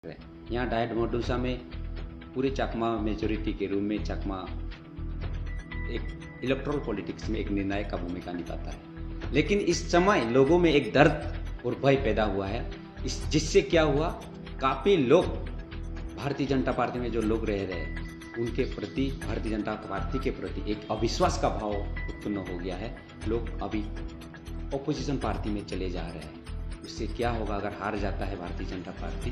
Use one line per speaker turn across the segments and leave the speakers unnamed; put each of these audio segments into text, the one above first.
यहाँ डायट मोडुसा में पूरे चकमा मेजोरिटी के रूम में चकमा एक इलेक्ट्रल पॉलिटिक्स में एक निर्णायक का भूमिका निभाता है। लेकिन इस समय लोगों में एक दर्द और भय पैदा हुआ है, जिससे क्या हुआ, काफी लोग भारतीय जनता पार्टी में जो लोग रह रहे हैं उनके प्रति, भारतीय जनता पार्टी के प्रति एक अविश्वास का भाव उत्पन्न हो गया है। लोग अभी ऑपोजिशन पार्टी में चले जा रहे हैं। उससे क्या होगा, अगर हार जाता है भारतीय जनता पार्टी,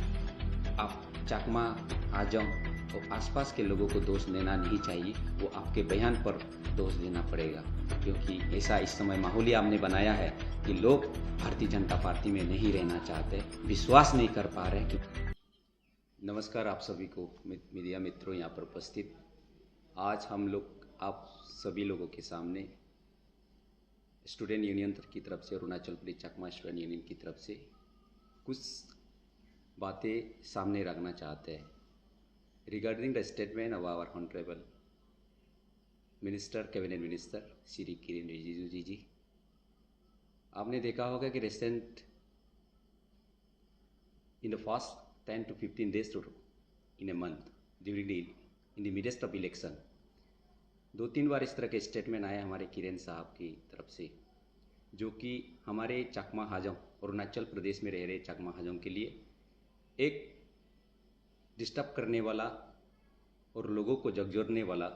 आप चकमा, हाजोंग और आसपास के लोगों को दोष देना नहीं चाहिए, वो आपके बयान पर दोष देना पड़ेगा, क्योंकि ऐसा इस समय माहौल आपने बनाया है कि लोग भारतीय जनता पार्टी में नहीं रहना चाहते, विश्वास नहीं कर पा रहे। नमस्कार आप सभी को, मीडिया मित्रों यहाँ पर उपस्थित। आज हम लोग आप सभी लोगों के सामने स्टूडेंट यूनियन की तरफ से, अरुणाचल प्रदेश चकमा स्टूडेंट यूनियन की तरफ से कुछ बातें सामने रखना चाहते हैं regarding the statement of our honourable minister, cabinet minister Shri Kiren Rijiju ji. आपने देखा होगा कि recent in the first 10 to 15 days in a month during in the midst of election, 2-3 बार इस तरह के स्टेटमेंट आए हमारे किरेन साहब की तरफ से, जो कि हमारे चकमा हाजोंग, अरुणाचल प्रदेश में रह रहे चकमा हाजोंग के लिए एक डिस्टर्ब करने वाला और लोगों को झकझोरने वाला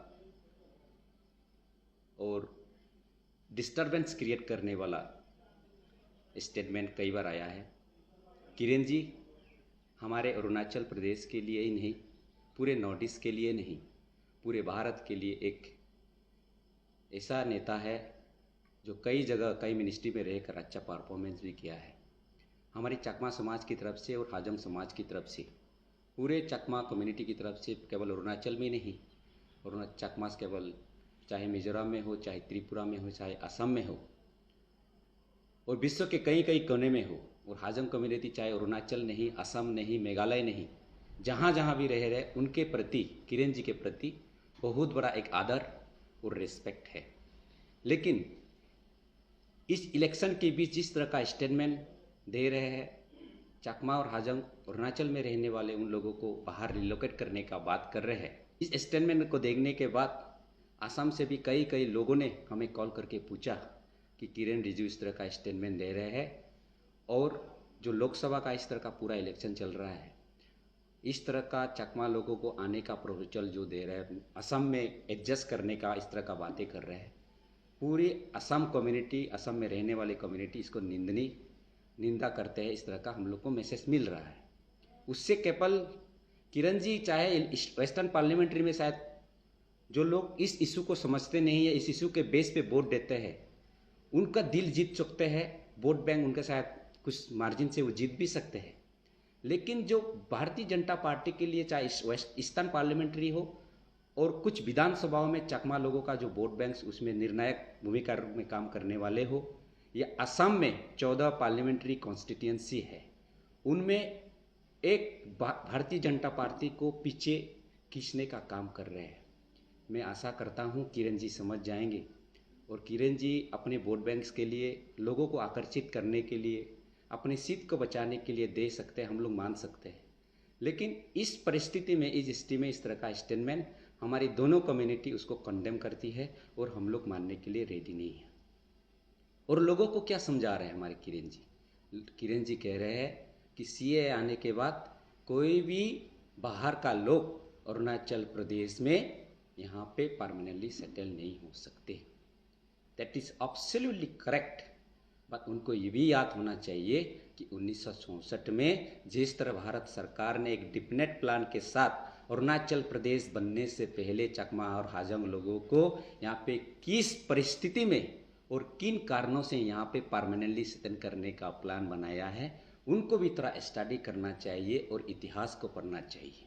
और डिस्टर्बेंस क्रिएट करने वाला स्टेटमेंट कई बार आया है। किरेन जी हमारे अरुणाचल प्रदेश के लिए ही नहीं, पूरे नॉर्थ ईस्ट के लिए नहीं, पूरे भारत के लिए एक ऐसा नेता है जो कई जगह, कई मिनिस्ट्री में रहकर अच्छा परफॉर्मेंस भी किया है। हमारी चकमा समाज की तरफ से और हाजोंग समाज की तरफ से, पूरे चकमा कम्युनिटी की तरफ से, केवल अरुणाचल में नहीं, चकमा केवल चाहे मिजोरम में हो, चाहे त्रिपुरा में हो, चाहे असम में हो और विश्व के कई कई कोने में हो, और हाजोंग कम्युनिटी चाहे अरुणाचल नहीं, असम नहीं, मेघालय नहीं, जहाँ जहाँ भी रह रहे, उनके प्रति, किरेन जी के प्रति बहुत बड़ा एक आदर और रिस्पेक्ट है। लेकिन इस इलेक्शन के बीच जिस तरह का स्टेटमेंट दे रहे हैं, चकमा और हाजोंग अरुणाचल में रहने वाले उन लोगों को बाहर रिलोकेट करने का बात कर रहे हैं। इस स्टेटमेंट को देखने के बाद असम से भी कई कई लोगों ने हमें कॉल करके पूछा कि किरेन रिजिजू इस तरह का स्टेटमेंट दे रहे हैं, और जो लोकसभा का इस तरह का पूरा इलेक्शन चल रहा है, इस तरह का चकमा लोगों को आने का प्रोपोजल जो दे रहे हैं, असम में एडजस्ट करने का इस तरह का बातें कर रहे हैं, पूरी असम कम्युनिटी, असम में रहने वाली कम्युनिटी इसको निंदा करते हैं। इस तरह का हम लोग को मैसेज मिल रहा है। उससे केवल किरण जी, चाहे वेस्टर्न पार्लियामेंट्री में शायद जो लोग इस इशू को समझते नहीं है, इस इशू के बेस पे वोट देते हैं, उनका दिल जीत सकते हैं, वोट बैंक उनका शायद कुछ मार्जिन से वो जीत भी सकते हैं। लेकिन जो भारतीय जनता पार्टी के लिए, चाहे ईस्टर्न पार्लियामेंट्री हो और कुछ विधानसभाओं में चकमा लोगों का जो वोट बैंक उसमें निर्णायक भूमिका में काम करने वाले हो, या असम में 14 पार्लियामेंट्री कॉन्स्टिट्यूंसी है, उनमें एक भारतीय जनता पार्टी को पीछे खींचने का काम कर रहे हैं। मैं आशा करता हूं किरण जी समझ जाएंगे, और किरण जी अपने वोट बैंक्स के लिए, लोगों को आकर्षित करने के लिए, अपनी सीट को बचाने के लिए दे सकते हैं, हम लोग मान सकते हैं। लेकिन इस परिस्थिति में, इस स्थिति में इस तरह का स्टेटमेंट हमारी दोनों कम्युनिटी उसको कंडेम करती है, और हम लोग मानने के लिए रेडी नहीं है। और लोगों को क्या समझा रहे हैं हमारे किरेन जी? किरेन जी कह रहे हैं कि सीए आने के बाद कोई भी बाहर का लोग अरुणाचल प्रदेश में यहाँ पे परमानेंटली सेटल नहीं हो सकते। That is absolutely correct. But उनको ये भी याद होना चाहिए कि 1964 में जिस तरह भारत सरकार ने एक डिफिनेट प्लान के साथ अरुणाचल प्रदेश बनने से पहले चकमा और हाजोंग लोगों को यहाँ पे किस परिस्थिति में और किन कारणों से यहाँ पे परमानेंटली सेटल करने का प्लान बनाया है, उनको भी थोड़ा स्टडी करना चाहिए और इतिहास को पढ़ना चाहिए।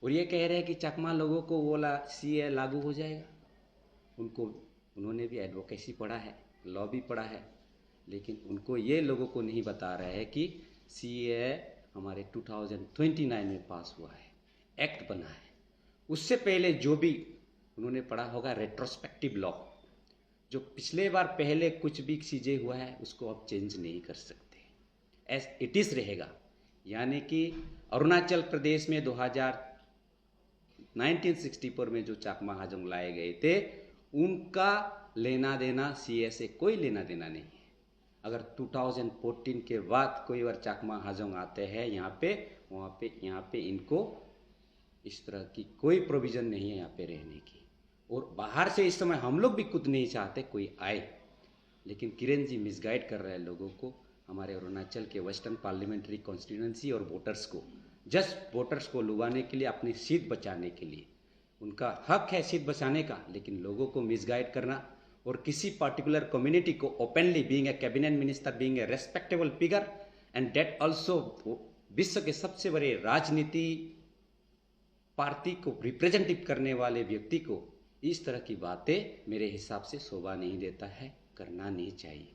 और ये कह रहे हैं कि चकमा लोगों को वो सीए लागू हो जाएगा, उन्होंने भी एडवोकेसी पढ़ा है, लॉ भी पढ़ा है, लेकिन उनको ये लोगों को नहीं बता रहा है कि सीए हमारे 2029 में पास हुआ है, एक्ट बना है। उससे पहले जो भी उन्होंने पढ़ा होगा रेट्रोस्पेक्टिव लॉ, जो पिछले बार पहले कुछ भी चीज़ें हुआ है उसको अब चेंज नहीं कर सकते, एज इट इज़ रहेगा। यानी कि अरुणाचल प्रदेश में 1964 में जो चाकमा हाजोंग लाए गए थे, उनका लेना देना सीए से कोई लेना देना नहीं है। अगर 2014 के बाद कोई बार चाकमा हाजोंग आते हैं यहाँ पे, वहाँ पे इनको इस तरह की कोई प्रोविज़न नहीं है यहाँ पे रहने की। और बाहर से इस समय हम लोग भी खुद नहीं चाहते कोई आए, लेकिन किरण जी मिसगाइड कर रहे हैं लोगों को, हमारे अरुणाचल के वेस्टर्न पार्लियामेंट्री कॉन्स्टिट्यूंसी और वोटर्स को, जस्ट वोटर्स को लुभाने के लिए, अपनी सीट बचाने के लिए। उनका हक है सीट बचाने का, लेकिन लोगों को मिसगाइड करना और किसी पर्टिकुलर कम्युनिटी को openly, being a cabinet minister, being a respectable figure, and that also विश्व के सबसे बड़े राजनीति पार्टी को रिप्रेजेंटेटिव करने वाले व्यक्ति को इस तरह की बातें मेरे हिसाब से शोभा नहीं देता है, करना नहीं चाहिए।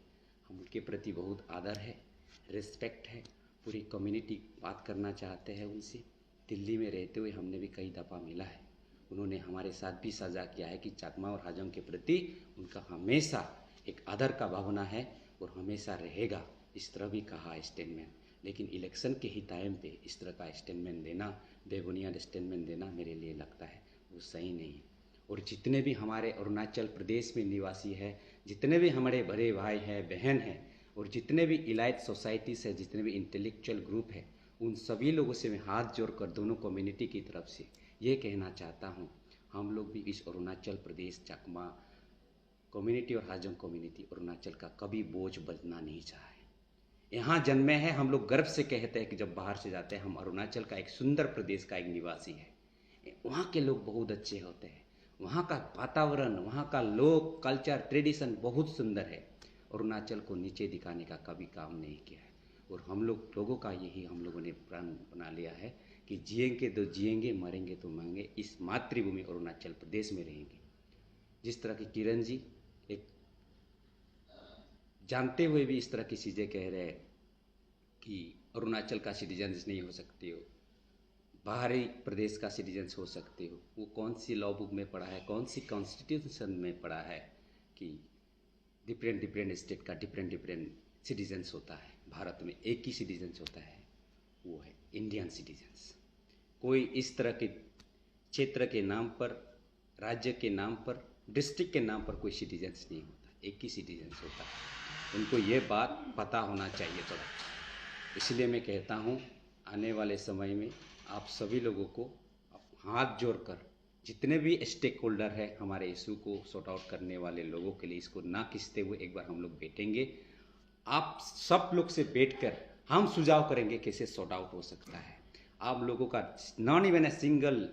हम उनके प्रति बहुत आदर है, रिस्पेक्ट है, पूरी कम्युनिटी बात करना चाहते हैं उनसे। दिल्ली में रहते हुए हमने भी कई दफ़ा मिला है, उन्होंने हमारे साथ भी साझा किया है कि चाकमा और हाजोंग के प्रति उनका हमेशा एक आदर का भावना है और हमेशा रहेगा, इस तरह भी कहा स्टेटमेंट। लेकिन इलेक्शन के ही टाइम पे इस तरह का स्टेटमेंट देना, बेबुनियाद स्टेटमेंट देना मेरे लिए लगता है वो सही नहीं है। और जितने भी हमारे अरुणाचल प्रदेश में निवासी है, जितने भी हमारे बड़े भाई हैं, बहन हैं, और जितने भी इलाइट सोसाइटीज़ है, जितने भी इंटेलेक्चुअल ग्रुप है, उन सभी लोगों से मैं हाथ जोड़कर दोनों कम्युनिटी की तरफ से ये कहना चाहता हूँ, हम लोग भी इस अरुणाचल प्रदेश चाकमा कम्युनिटी और हाजोंग कम्युनिटी अरुणाचल का कभी बोझ बनना नहीं चाहे। यहाँ जन्मे हैं, हम लोग गर्व से कहते हैं कि जब बाहर से जाते हैं, हम अरुणाचल का एक सुंदर प्रदेश का एक निवासी है। वहाँ के लोग बहुत अच्छे होते हैं, वहाँ का वातावरण, वहाँ का लोग, कल्चर, ट्रेडिशन बहुत सुंदर है। अरुणाचल को नीचे दिखाने का कभी काम नहीं किया है। और हम लोगों का यही हम लोगों ने प्रण बना लिया है कि जिएंगे तो जिएंगे, मरेंगे तो मरेंगे, इस मातृभूमि अरुणाचल प्रदेश में रहेंगे। जिस तरह की किरण जी एक जानते हुए भी इस तरह की चीज़ें कह रहे हैं कि अरुणाचल का सिटीजन्स नहीं हो सकते हो, बाहरी प्रदेश का सिटीजन्स हो सकते हो, वो कौन सी लॉ बुक में पढ़ा है, कौन सी कॉन्स्टिट्यूशन में पढ़ा है कि डिफरेंट स्टेट का डिफरेंट सिटीजन्स होता है। भारत में एक ही सिटीजन्स होता है, वो है इंडियन सिटीजन्स। कोई इस तरह के क्षेत्र के नाम पर, राज्य के नाम पर, डिस्ट्रिक्ट के नाम पर कोई सिटीजन्स नहीं होता, एक ही सिटीजन्स होता है। उनको ये बात पता होना चाहिए थोड़ा। इसलिए मैं कहता हूँ, आने वाले समय में आप सभी लोगों को हाथ जोड़कर, जितने भी स्टेक होल्डर है हमारे इशू को सॉर्ट आउट करने वाले लोगों के लिए, इसको ना खींचते हुए एक बार हम लोग बैठेंगे। आप सब लोग से बैठकर हम सुझाव करेंगे कैसे सॉर्ट आउट हो सकता है। आप लोगों का non even a single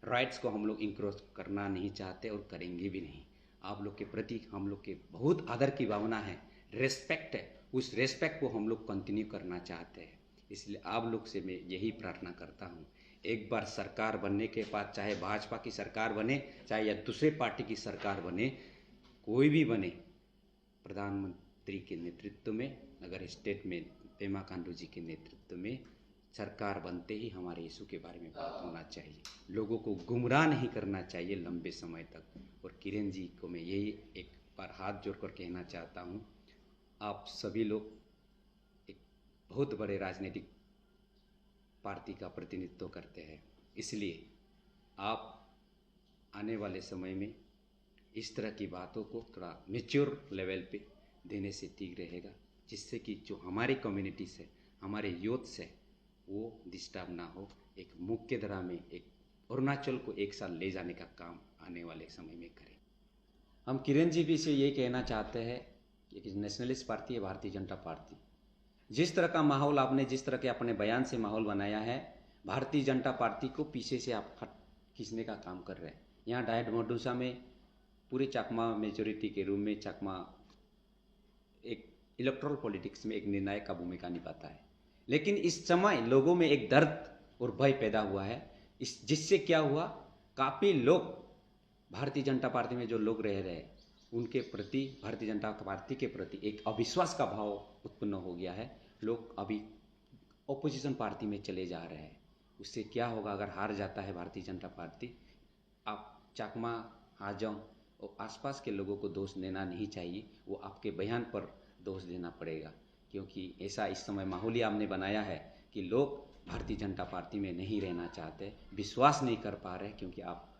rights को हम लोग इंक्रोच करना नहीं चाहते और करेंगे भी नहीं। आप लोग के प्रति हम लोग के बहुत आदर की भावना है, रेस्पेक्ट है, उस रेस्पेक्ट को हम लोग कंटिन्यू करना चाहते हैं। इसलिए आप लोग से मैं यही प्रार्थना करता हूँ, एक बार सरकार बनने के बाद, चाहे भाजपा की सरकार बने, चाहे या दूसरे पार्टी की सरकार बने, कोई भी बने, प्रधानमंत्री के नेतृत्व में, अगर स्टेट में पेमा खांडू जी के नेतृत्व में सरकार बनते ही हमारे इशू के बारे में बात होना चाहिए। लोगों को गुमराह नहीं करना चाहिए लंबे समय तक। और किरण जी को मैं यही एक बार हाथ जोड़कर कहना चाहता हूँ, आप सभी लोग एक बहुत बड़े राजनीतिक पार्टी का प्रतिनिधित्व करते हैं, इसलिए आप आने वाले समय में इस तरह की बातों को थोड़ा मैच्योर लेवल पे देने से ठीक रहेगा, जिससे कि जो हमारी कम्युनिटी से, हमारे यूथ से, वो डिस्टर्ब ना हो। एक मुख्य धारा में एक अरुणाचल को एक साथ ले जाने का काम आने वाले समय में करें। हम किरण जी भी से ये कहना चाहते हैं कि नेशनलिस्ट पार्टी है भारतीय जनता पार्टी। जिस तरह का माहौल आपने, जिस तरह के अपने बयान से माहौल बनाया है, भारतीय जनता पार्टी को पीछे से आप खींचने का काम कर रहे हैं। यहाँ डायट मोडूसा में पूरे चाकमा मेजोरिटी के रूम में चाकमा एक इलेक्ट्रल पॉलिटिक्स में एक निर्णायक का भूमिका निभाता है। लेकिन इस समय लोगों में एक दर्द और भय पैदा हुआ है, जिससे क्या हुआ, काफ़ी लोग भारतीय जनता पार्टी में जो लोग रह रहे हैं उनके प्रति, भारतीय जनता पार्टी के प्रति एक अविश्वास का भाव उत्पन्न हो गया है। लोग अभी ओपोजिशन पार्टी में चले जा रहे हैं। उससे क्या होगा, अगर हार जाता है भारतीय जनता पार्टी, आप चाकमा, हाजोंग और आसपास के लोगों को दोष देना नहीं चाहिए, वो आपके बयान पर दोष देना पड़ेगा। क्योंकि ऐसा इस समय माहौल ही आपने बनाया है कि लोग भारतीय जनता पार्टी में नहीं रहना चाहते, विश्वास नहीं कर पा रहे, क्योंकि आप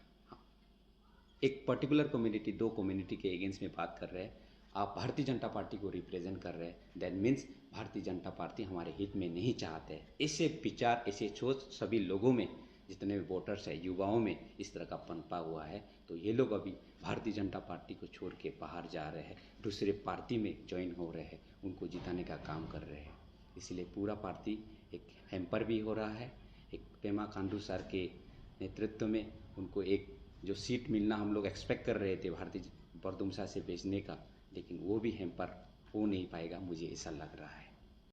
एक पर्टिकुलर कम्युनिटी, दो कम्युनिटी के अगेंस्ट में बात कर रहे हैं, आप भारतीय जनता पार्टी को रिप्रेजेंट कर रहे हैं, that means Bharatiya Janata party हमारे हित में नहीं चाहते। ऐसे विचार, ऐसे सोच सभी लोगों में, जितने भी वोटर्स हैं, युवाओं में इस तरह का पनपा हुआ है, तो ये लोग अभी भारतीय जनता पार्टी को छोड़ के बाहर जा रहे हैं, दूसरे पार्टी में ज्वाइन हो रहे हैं, उनको जिताने का काम कर रहे हैं। इसलिए पूरा पार्टी एक हैम्पर भी हो रहा है। एक पेमा खांडू सर के नेतृत्व में उनको एक जो सीट मिलना हम लोग एक्सपेक्ट कर रहे थे भारतीय बरदुमसा से बेचने का, लेकिन वो भी हैम्पर हो नहीं पाएगा, मुझे ऐसा लग रहा है।